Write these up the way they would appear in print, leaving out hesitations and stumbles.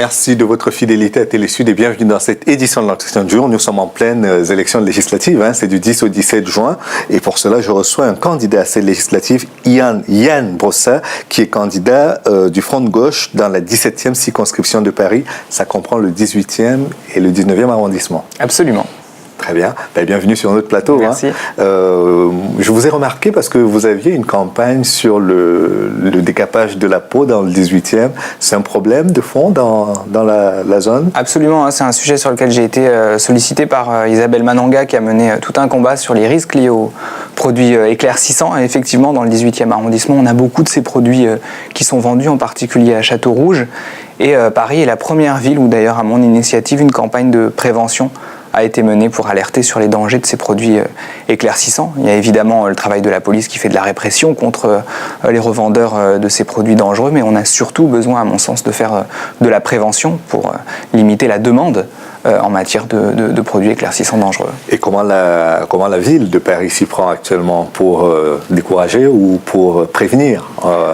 Merci de votre fidélité à Télésud et bienvenue dans cette édition de l'Entretien du jour. Nous sommes en pleine élection législative, c'est du 10 au 17 juin. Et pour cela, je reçois un candidat à cette législative, Yann Brossa, qui est candidat du Front de gauche dans la 17e circonscription de Paris. Ça comprend le 18e et le 19e arrondissement. Absolument. Très bien. Bienvenue sur notre plateau. Merci. Je vous ai remarqué parce que vous aviez une campagne sur le décapage de la peau dans le 18e. C'est un problème de fond dans la zone? Absolument. C'est un sujet sur lequel j'ai été sollicité par Isabelle Mananga qui a mené tout un combat sur les risques liés aux produits éclaircissants. Et effectivement, dans le 18e arrondissement, on a beaucoup de ces produits qui sont vendus, en particulier à Château-Rouge. Et Paris est la première ville où, d'ailleurs, à mon initiative, une campagne de prévention a été menée pour alerter sur les dangers de ces produits éclaircissants. Il y a évidemment le travail de la police qui fait de la répression contre les revendeurs de ces produits dangereux, mais on a surtout besoin, à mon sens, de faire de la prévention pour limiter la demande en matière de produits éclaircissants dangereux. Et comment la ville de Paris s'y prend actuellement pour décourager ou pour prévenir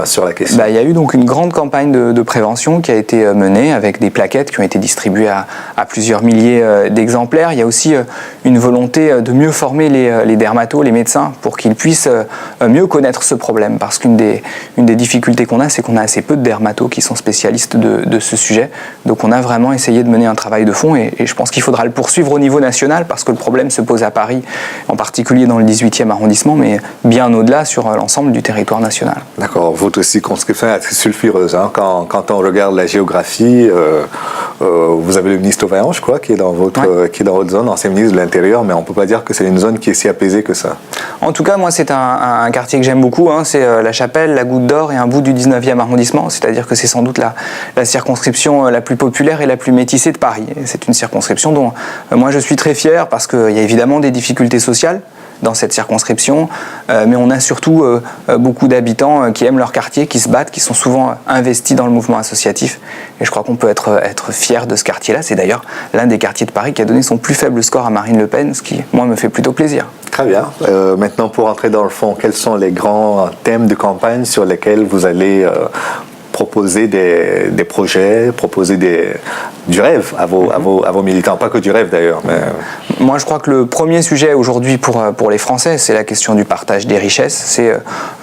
sur la question? Il y a eu donc une grande campagne de prévention qui a été menée avec des plaquettes qui ont été distribuées à plusieurs milliers d'exemplaires. Il y a aussi une volonté de mieux former les dermatos, les médecins, pour qu'ils puissent mieux connaître ce problème. Parce qu'une des difficultés qu'on a, c'est qu'on a assez peu de dermatos qui sont spécialistes de ce sujet. Donc on a vraiment essayé de mener un travail de fond et je pense qu'il faudra le poursuivre au niveau national parce que le problème se pose à Paris, en particulier dans le 18e arrondissement, mais bien au-delà sur l'ensemble du territoire national. D'accord. Votre circonscription est très sulfureuse. Quand on regarde la géographie, vous avez le ministre Auvergne, je crois, qui est dans votre zone, ancien ministre de l'Intérieur, mais on ne peut pas dire que c'est une zone qui est si apaisée que ça. En tout cas, moi, c'est un quartier que j'aime beaucoup. C'est La Chapelle, la Goutte d'Or et un bout du 19e arrondissement. C'est-à-dire que c'est sans doute la circonscription la plus populaire et la plus métissée de Paris. Et c'est une circonscription dont moi je suis très fier parce qu'il y a évidemment des difficultés sociales dans cette circonscription, mais on a surtout beaucoup d'habitants qui aiment leur quartier, qui se battent, qui sont souvent investis dans le mouvement associatif. Et je crois qu'on peut être fier de ce quartier-là. C'est d'ailleurs l'un des quartiers de Paris qui a donné son plus faible score à Marine Le Pen, ce qui, moi, me fait plutôt plaisir. Très bien. Maintenant, pour entrer dans le fond, quels sont les grands thèmes de campagne sur lesquels vous allez proposer des projets, proposer du rêve à vos militants, pas que du rêve d'ailleurs. Mais... Moi, je crois que le premier sujet aujourd'hui pour les Français, c'est la question du partage des richesses. C'est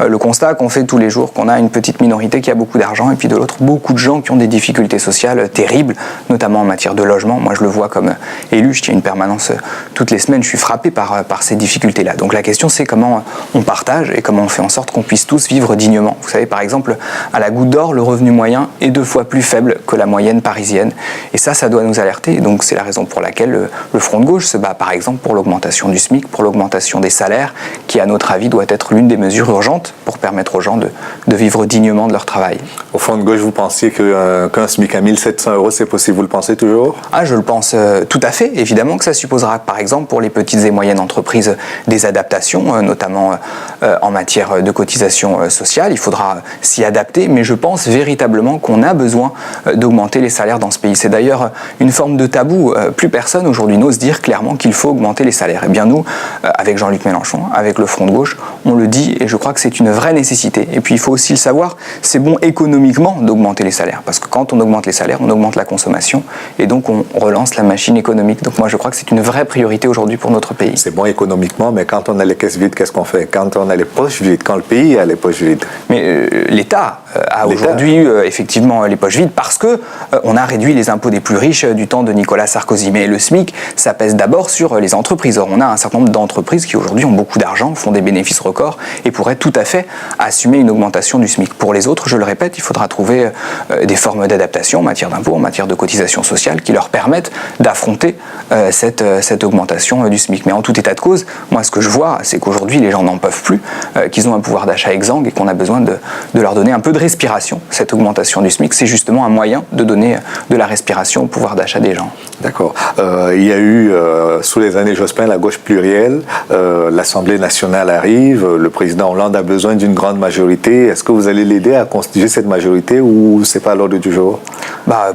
le constat qu'on fait tous les jours, qu'on a une petite minorité qui a beaucoup d'argent et puis de l'autre, beaucoup de gens qui ont des difficultés sociales terribles, notamment en matière de logement. Moi, je le vois comme élu, je tiens une permanence toutes les semaines, je suis frappé par ces difficultés-là. Donc la question, c'est comment on partage et comment on fait en sorte qu'on puisse tous vivre dignement. Vous savez, par exemple, à la Goutte d'Or, le revenu moyen est 2 fois plus faible que la moyenne parisienne. Et ça doit nous alerter. Donc c'est la raison pour laquelle le Front de gauche se bat par exemple pour l'augmentation du SMIC, pour l'augmentation des salaires, qui à notre avis doit être l'une des mesures urgentes pour permettre aux gens de vivre dignement de leur travail. Au Front de gauche, vous pensiez qu'un SMIC à 1 700 €, c'est possible? Vous le pensez toujours? Je le pense tout à fait. Évidemment que ça supposera par exemple pour les petites et moyennes entreprises des adaptations, notamment en matière de cotisation sociale. Il faudra s'y adapter, mais je pense véritablement qu'on a besoin d'augmenter les salaires dans ce pays. C'est d'ailleurs une forme de tabou. Plus personne aujourd'hui n'ose dire clairement qu'il faut augmenter les salaires. Eh bien nous, avec Jean-Luc Mélenchon, avec le Front de gauche, on le dit et je crois que c'est une vraie nécessité. Et puis il faut aussi le savoir, c'est bon économiquement d'augmenter les salaires parce que quand on augmente les salaires, on augmente la consommation et donc on relance la machine économique. Donc moi je crois que c'est une vraie priorité aujourd'hui pour notre pays. C'est bon économiquement, mais quand on a les caisses vides, qu'est-ce qu'on fait? Quand on a les poches vides, quand le pays a les poches vides? Mais l'État a aujourd'hui effectivement les poches vides parce que on a réduit les impôts des plus riches du temps de Nicolas Sarkozy. Mais le SMIC, ça pèse d'abord sur les entreprises. Or, on a un certain nombre d'entreprises qui aujourd'hui ont beaucoup d'argent, font des bénéfices records et pourraient tout à fait assumer une augmentation du SMIC. Pour les autres, je le répète, il faudra trouver des formes d'adaptation en matière d'impôts, en matière de cotisation sociale qui leur permettent d'affronter cette augmentation du SMIC. Mais en tout état de cause, moi ce que je vois, c'est qu'aujourd'hui les gens n'en peuvent plus, qu'ils ont un pouvoir d'achat exsangue et qu'on a besoin de leur donner un peu de respiration. Cette augmentation du SMIC, c'est justement un moyen de donner de la respiration au pouvoir d'achat des gens. D'accord. Il y a eu, sous les années Jospin, la gauche plurielle. L'Assemblée nationale arrive. Le président Hollande a besoin d'une grande majorité. Est-ce que vous allez l'aider à constituer cette majorité ou c'est pas à l'ordre du jour?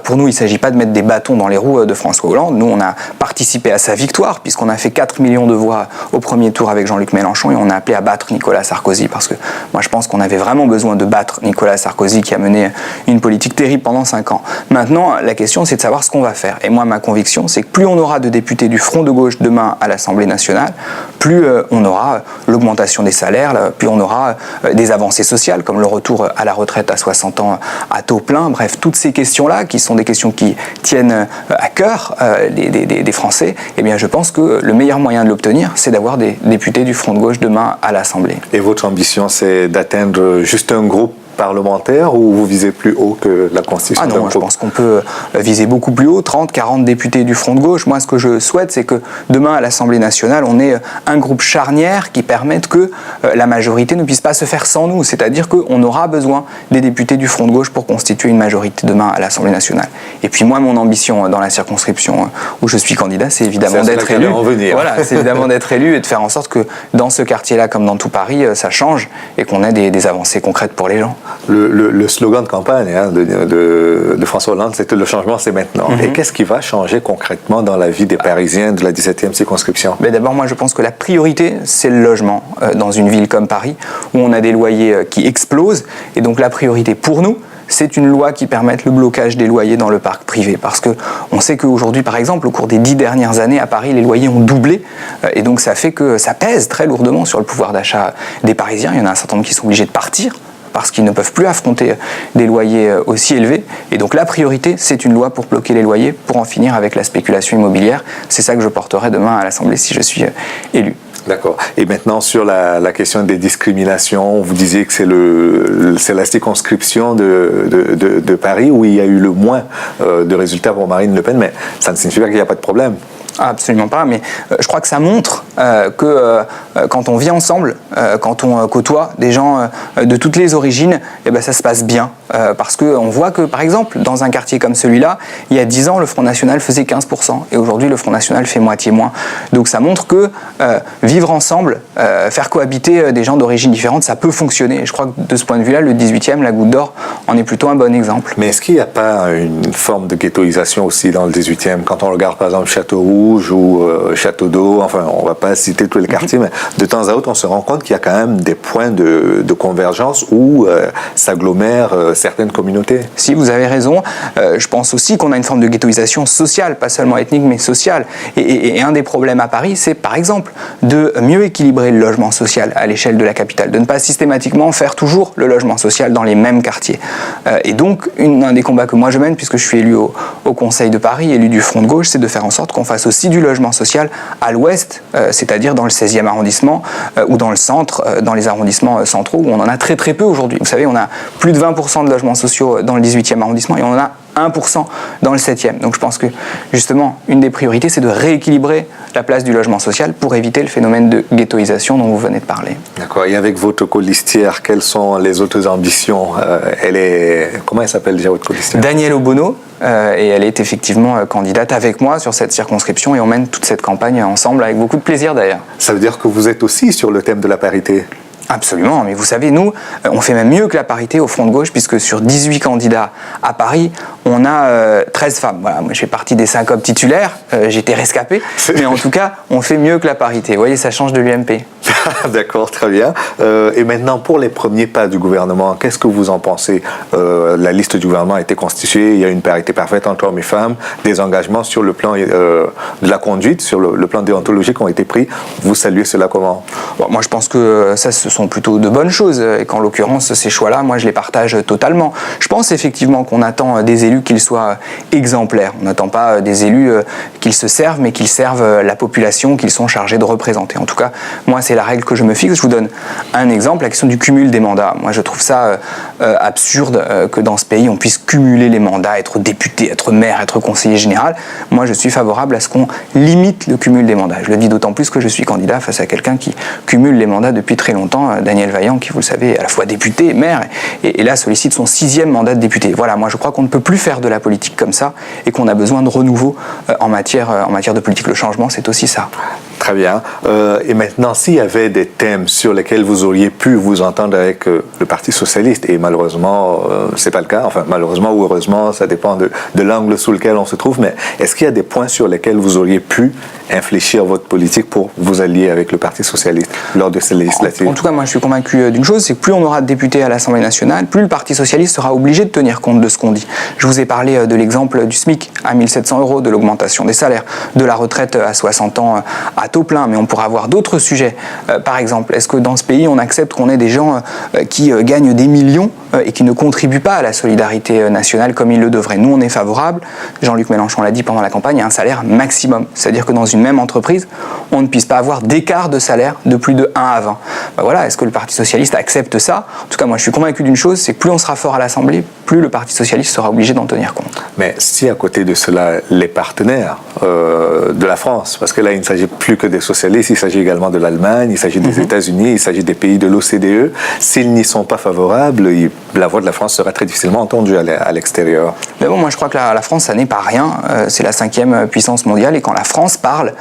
Pour nous, il ne s'agit pas de mettre des bâtons dans les roues de François Hollande. Nous, on a participé à sa victoire puisqu'on a fait 4 millions de voix au premier tour avec Jean-Luc Mélenchon et on a appelé à battre Nicolas Sarkozy parce que moi, je pense qu'on avait vraiment besoin de battre Nicolas Sarkozy qui a mené une politique terrible pendant 5 ans. Maintenant, la question, c'est de savoir ce qu'on va faire. Et moi, ma conviction, c'est que plus on aura de députés du Front de gauche demain à l'Assemblée nationale, plus on aura l'augmentation des salaires, plus on aura des avancées sociales, comme le retour à la retraite à 60 ans à taux plein. Bref, toutes ces questions-là, qui sont des questions qui tiennent à cœur des Français, eh bien, je pense que le meilleur moyen de l'obtenir, c'est d'avoir des députés du Front de gauche demain à l'Assemblée. Et votre ambition, c'est d'atteindre juste un groupe parlementaire ou vous visez plus haut que la Constitution? Ah non, moi, je pense qu'on peut viser beaucoup plus haut, 30, 40 députés du Front de gauche. Moi, ce que je souhaite, c'est que demain, à l'Assemblée nationale, on ait un groupe charnière qui permette que la majorité ne puisse pas se faire sans nous. C'est-à-dire qu'on aura besoin des députés du Front de gauche pour constituer une majorité demain à l'Assemblée nationale. Et puis moi, mon ambition dans la circonscription où je suis candidat, c'est évidemment d'être élu. Voilà, c'est évidemment d'être élu et de faire en sorte que dans ce quartier-là, comme dans tout Paris, ça change et qu'on ait des avancées concrètes pour les gens. Le slogan de campagne de François Hollande, c'était « Le changement, c'est maintenant ». Et qu'est-ce qui va changer concrètement dans la vie des Parisiens de la 17e circonscription? D'abord, moi, je pense que la priorité, c'est le logement dans une ville comme Paris, où on a des loyers qui explosent. Et donc, la priorité pour nous, c'est une loi qui permette le blocage des loyers dans le parc privé. Parce qu'on sait qu'aujourd'hui, par exemple, au cours des 10 dernières années, à Paris, les loyers ont doublé. Et donc, ça fait que ça pèse très lourdement sur le pouvoir d'achat des Parisiens. Il y en a un certain nombre qui sont obligés de partir parce qu'ils ne peuvent plus affronter des loyers aussi élevés. Et donc la priorité, c'est une loi pour bloquer les loyers, pour en finir avec la spéculation immobilière. C'est ça que je porterai demain à l'Assemblée si je suis élu. D'accord. Et maintenant, sur la question des discriminations, vous disiez que c'est la circonscription de Paris où il y a eu le moins de résultats pour Marine Le Pen, mais ça ne signifie pas qu'il n'y a pas de problème. Absolument pas, mais je crois que ça montre que quand on vit ensemble, quand on côtoie des gens de toutes les origines, eh ben ça se passe bien. Parce qu'on voit que, par exemple, dans un quartier comme celui-là, il y a 10 ans, le Front National faisait 15%, et aujourd'hui, le Front National fait moitié moins. Donc ça montre que vivre ensemble, faire cohabiter des gens d'origines différentes, ça peut fonctionner. Et je crois que de ce point de vue-là, le 18e, la Goutte d'Or, en est plutôt un bon exemple. Mais est-ce qu'il n'y a pas une forme de ghettoisation aussi dans le 18e? Quand on regarde, par exemple, Châteauroux, ou Château d'Eau, enfin on ne va pas citer tous les quartiers, mais de temps à autre on se rend compte qu'il y a quand même des points de convergence où s'agglomèrent certaines communautés. Si, vous avez raison. Je pense aussi qu'on a une forme de ghettoisation sociale, pas seulement ethnique mais sociale. Et un des problèmes à Paris, c'est par exemple de mieux équilibrer le logement social à l'échelle de la capitale, de ne pas systématiquement faire toujours le logement social dans les mêmes quartiers. Et donc un des combats que moi je mène, puisque je suis élu au Conseil de Paris, élu du Front de gauche, c'est de faire en sorte qu'on fasse aussi du logement social à l'ouest, c'est-à-dire dans le 16e arrondissement ou dans le centre, dans les arrondissements centraux où on en a très très peu aujourd'hui. Vous savez, on a plus de 20% de logements sociaux dans le 18e arrondissement et on en a 1% dans le 7e. Donc je pense que justement, une des priorités, c'est de rééquilibrer la place du logement social pour éviter le phénomène de ghettoisation dont vous venez de parler. D'accord. Et avec votre colistière, quelles sont les autres ambitions? Comment elle s'appelle déjà, votre colistière? Danielle Obono, et elle est effectivement candidate avec moi sur cette circonscription et on mène toute cette campagne ensemble avec beaucoup de plaisir d'ailleurs. Ça veut dire que vous êtes aussi sur le thème de la parité? Absolument, mais vous savez, nous, on fait même mieux que la parité au Front de gauche, puisque sur 18 candidats à Paris, on a 13 femmes. Voilà, moi je fais partie des 5 hommes titulaires, j'étais rescapé, mais en tout cas, on fait mieux que la parité. Vous voyez, ça change de l'UMP. D'accord, très bien. Et maintenant, pour les premiers pas du gouvernement, qu'est-ce que vous en pensez? La liste du gouvernement a été constituée, il y a une parité parfaite entre hommes et femmes, des engagements sur le plan de la conduite, sur le plan déontologique ont été pris. Vous saluez cela comment? Bon, moi, je pense que ça, ce sont plutôt de bonnes choses, et qu'en l'occurrence, ces choix-là, moi, je les partage totalement. Je pense effectivement qu'on attend des élus qu'ils soient exemplaires. On n'attend pas des élus qu'ils se servent, mais qu'ils servent la population qu'ils sont chargés de représenter. En tout cas, moi, c'est la règle que je me fixe. Je vous donne un exemple, la question du cumul des mandats. Moi, je trouve ça absurde que dans ce pays, on puisse cumuler les mandats, être député, être maire, être conseiller général. Moi, je suis favorable à ce qu'on limite le cumul des mandats. Je le dis d'autant plus que je suis candidat face à quelqu'un qui cumule les mandats depuis très longtemps, Daniel Vaillant, qui, vous le savez, est à la fois député, maire, et là sollicite son 6e mandat de député. Voilà, moi, je crois qu'on ne peut plus faire de la politique comme ça et qu'on a besoin de renouveau en matière de politique. Le changement, c'est aussi ça. Très bien. Et maintenant, s'il y avait des thèmes sur lesquels vous auriez pu vous entendre avec le Parti socialiste, et malheureusement, c'est pas le cas, enfin malheureusement ou heureusement, ça dépend de l'angle sous lequel on se trouve, mais est-ce qu'il y a des points sur lesquels vous auriez pu infléchir votre politique pour vous allier avec le Parti socialiste lors de ces législatives? En tout cas, moi je suis convaincu d'une chose, c'est que plus on aura de députés à l'Assemblée nationale, plus le Parti socialiste sera obligé de tenir compte de ce qu'on dit. Je vous ai parlé de l'exemple du SMIC à 1 700 €, de l'augmentation des salaires, de la retraite à 60 ans à taux plein, mais on pourra avoir d'autres sujets. Par exemple, est-ce que dans ce pays, on accepte qu'on ait des gens qui gagnent des millions et qui ne contribuent pas à la solidarité nationale comme ils le devraient? Nous, on est favorable, Jean-Luc Mélenchon l'a dit pendant la campagne, à un salaire maximum. C'est-à-dire que dans une même entreprise, on ne puisse pas avoir d'écart de salaire de plus de 1 à 20. Ben voilà, est-ce que le Parti socialiste accepte ça? En tout cas, moi, je suis convaincu d'une chose, c'est que plus on sera fort à l'Assemblée, plus le Parti socialiste sera obligé d'en tenir compte. Mais si à côté de cela, les partenaires de la France, parce que là, il ne s'agit plus que des socialistes, il s'agit également de l'Allemagne, il s'agit des États-Unis, il s'agit des pays de l'OCDE, s'ils n'y sont pas favorables, la voix de la France sera très difficilement entendue à l'extérieur. Mais bon, moi je crois que la France, ça n'est pas rien. C'est la 5e puissance mondiale et quand la France parle,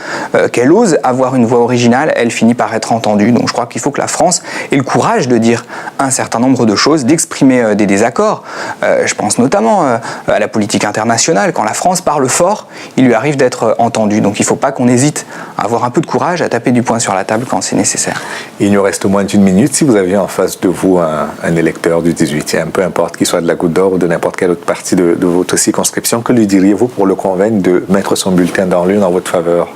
qu'elle ose avoir une voix originale, elle finit par être entendue. Donc je crois qu'il faut que la France ait le courage de dire un certain nombre de choses, d'exprimer des désaccords. Je pense notamment à la politique internationale. Quand la France parle fort, il lui arrive d'être entendue. Donc il ne faut pas qu'on hésite à avoir un peu de courage, à taper du poing sur la table quand c'est nécessaire. Il nous reste moins d'1 minute. Si vous aviez en face de vous un électeur du 18e, peu importe qu'il soit de la Goutte d'Or ou de n'importe quelle autre partie de votre circonscription, que lui diriez-vous pour le convaincre de mettre son bulletin dans l'urne en votre faveur?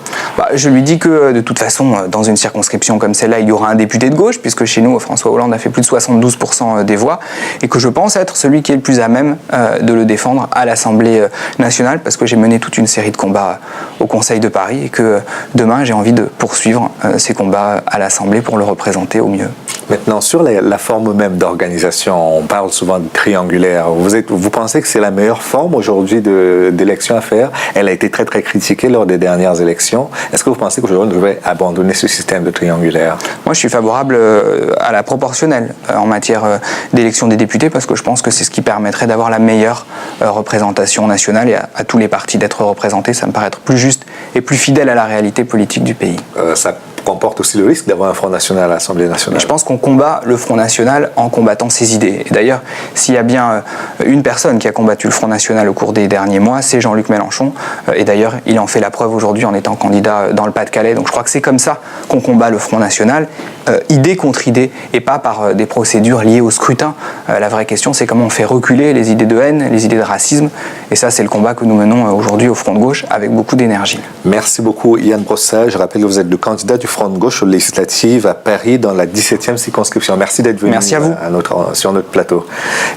Je lui dis que de toute façon, dans une circonscription comme celle-là, il y aura un député de gauche, puisque chez nous, François Hollande a fait plus de 72% des voix, et que je pense être celui qui est le plus à même de le défendre à l'Assemblée nationale, parce que j'ai mené toute une série de combats au Conseil de Paris, et que demain, j'ai envie de poursuivre ces combats à l'Assemblée pour le représenter au mieux. Maintenant, sur la forme même d'organisation, on parle souvent de triangulaire. Vous pensez que c'est la meilleure forme aujourd'hui d'élection à faire? Elle a été très très critiquée lors des dernières élections. Est-ce que vous pensez qu'aujourd'hui on devrait abandonner ce système de triangulaire? Moi, je suis favorable à la proportionnelle en matière d'élection des députés parce que je pense que c'est ce qui permettrait d'avoir la meilleure représentation nationale et à tous les partis d'être représentés. Ça me paraît être plus juste et plus fidèle à la réalité politique du pays. Ça comporte aussi le risque d'avoir un Front National à l'Assemblée nationale. Mais je pense qu'on combat le Front National en combattant ses idées. Et d'ailleurs, s'il y a bien une personne qui a combattu le Front National au cours des derniers mois, c'est Jean-Luc Mélenchon. Et d'ailleurs, il en fait la preuve aujourd'hui en étant candidat dans le Pas-de-Calais. Donc je crois que c'est comme ça qu'on combat le Front National, idée contre idée, et pas par des procédures liées au scrutin. La vraie question, c'est comment on fait reculer les idées de haine, les idées de racisme. Et ça, c'est le combat que nous menons aujourd'hui au Front de Gauche avec beaucoup d'énergie. Merci beaucoup, Yann Brossat. Je rappelle que vous êtes le candidat du Front de Gauche aux législatives à Paris dans la 17e circonscription. Merci d'être venu merci à vous. Sur notre plateau.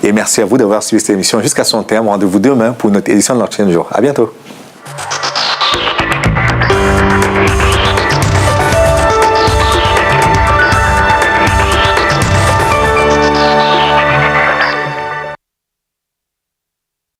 Et merci à vous d'avoir suivi cette émission jusqu'à son terme. Rendez-vous demain pour notre édition de l'Entretien du jour. À bientôt.